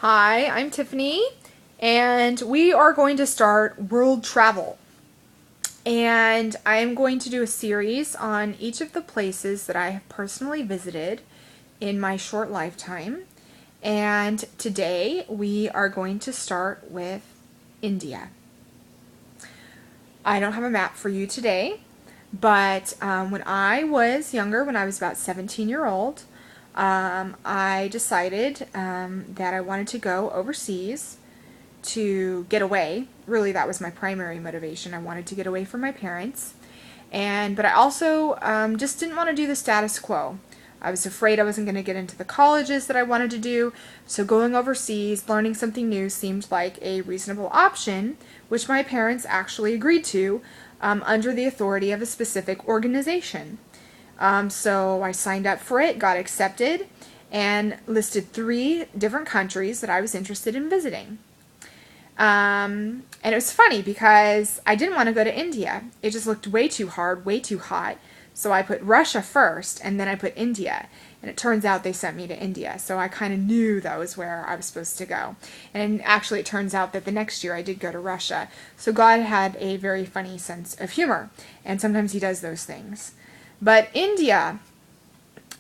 Hi, I'm Tiffany, and we are going to start world travel. And I am going to do a series on each of the places that I have personally visited in my short lifetime. And today we are going to start with India. I don't have a map for you today, but when I was younger, when I was about 17-year-old, I decided that I wanted to go overseas to get away. Really, that was my primary motivation. I wanted to get away from my parents. But I also just didn't want to do the status quo. I was afraid I wasn't going to get into the colleges that I wanted to do, so going overseas, learning something new seemed like a reasonable option, which my parents actually agreed to under the authority of a specific organization. So I signed up for it, got accepted, and listed 3 different countries that I was interested in visiting. And it was funny because I didn't want to go to India. It just looked way too hard, way too hot. So I put Russia first, and then I put India. And it turns out they sent me to India. So I kind of knew that was where I was supposed to go. And actually, it turns out that the next year I did go to Russia. So God had a very funny sense of humor. And sometimes He does those things. But India,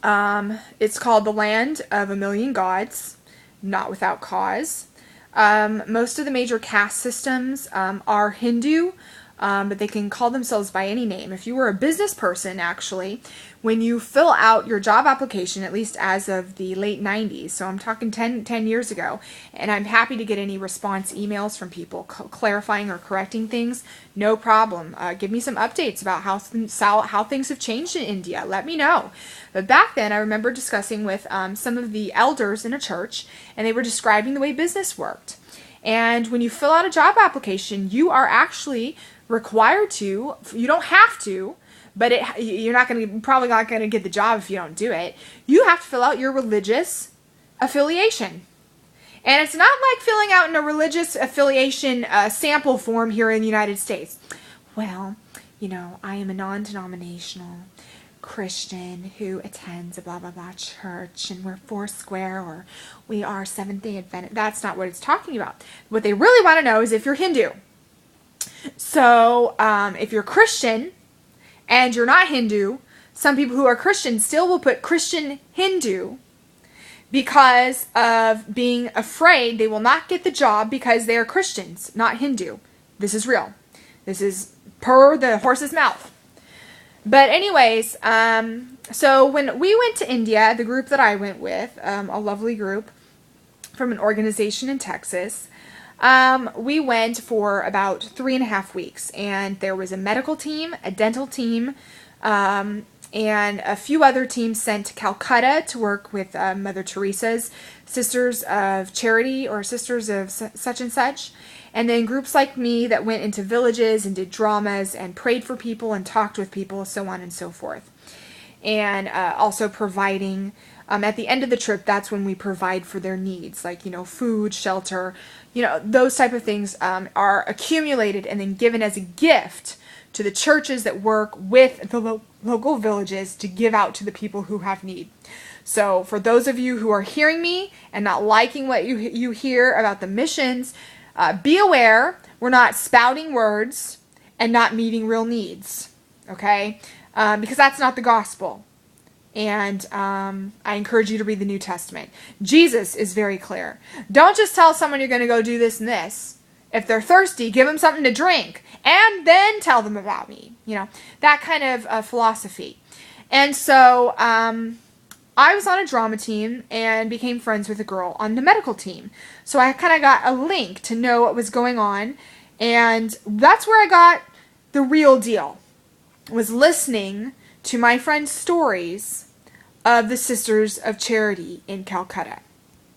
it's called the land of a million gods, not without cause. Most of the major caste systems are Hindu, but they can call themselves by any name. If you were a business person, actually, when you fill out your job application, at least as of the late 90s, so I'm talking 10 years ago, and I'm happy to get any response emails from people clarifying or correcting things, no problem. Give me some updates about how things have changed in India. Let me know. But back then, I remember discussing with some of the elders in a church, and they were describing the way business worked. And when you fill out a job application, you are actually required to, you don't have to, but you're probably not going to get the job if you don't do it. You have to fill out your religious affiliation. And it's not like filling out in a religious affiliation sample form here in the United States. Well, I am a non-denominational Christian who attends a blah blah blah church, and we're Foursquare, or we are Seventh-day Adventist. That's not what it's talking about. What they really want to know is if you're Hindu. So if you're Christian and you're not Hindu, some people who are Christian still will put Christian Hindu because of being afraid they will not get the job because they are Christians, not Hindu. This is real. This is per the horse's mouth. But anyways, so when we went to India, the group that I went with, a lovely group from an organization in Texas, we went for about 3.5 weeks, and there was a medical team, a dental team, and a few other teams sent to Calcutta to work with Mother Teresa's Sisters of Charity or Sisters of such and such. And then groups like me that went into villages and did dramas and prayed for people and talked with people, so on and so forth. And also providing, at the end of the trip, that's when we provide for their needs, like, food, shelter, those type of things are accumulated and then given as a gift to the churches that work with the local villages to give out to the people who have need. So for those of you who are hearing me and not liking what you hear about the missions, be aware we're not spouting words and not meeting real needs, okay? Because that's not the gospel. And I encourage you to read the New Testament. Jesus is very clear. Don't just tell someone you're going to go do this and this. If they're thirsty, give them something to drink and then tell them about me. That kind of philosophy. And so I was on a drama team and became friends with a girl on the medical team. So I kind of got a link to know what was going on. And that's where I got the real deal, was listening to my friends' stories of the Sisters of Charity in Calcutta.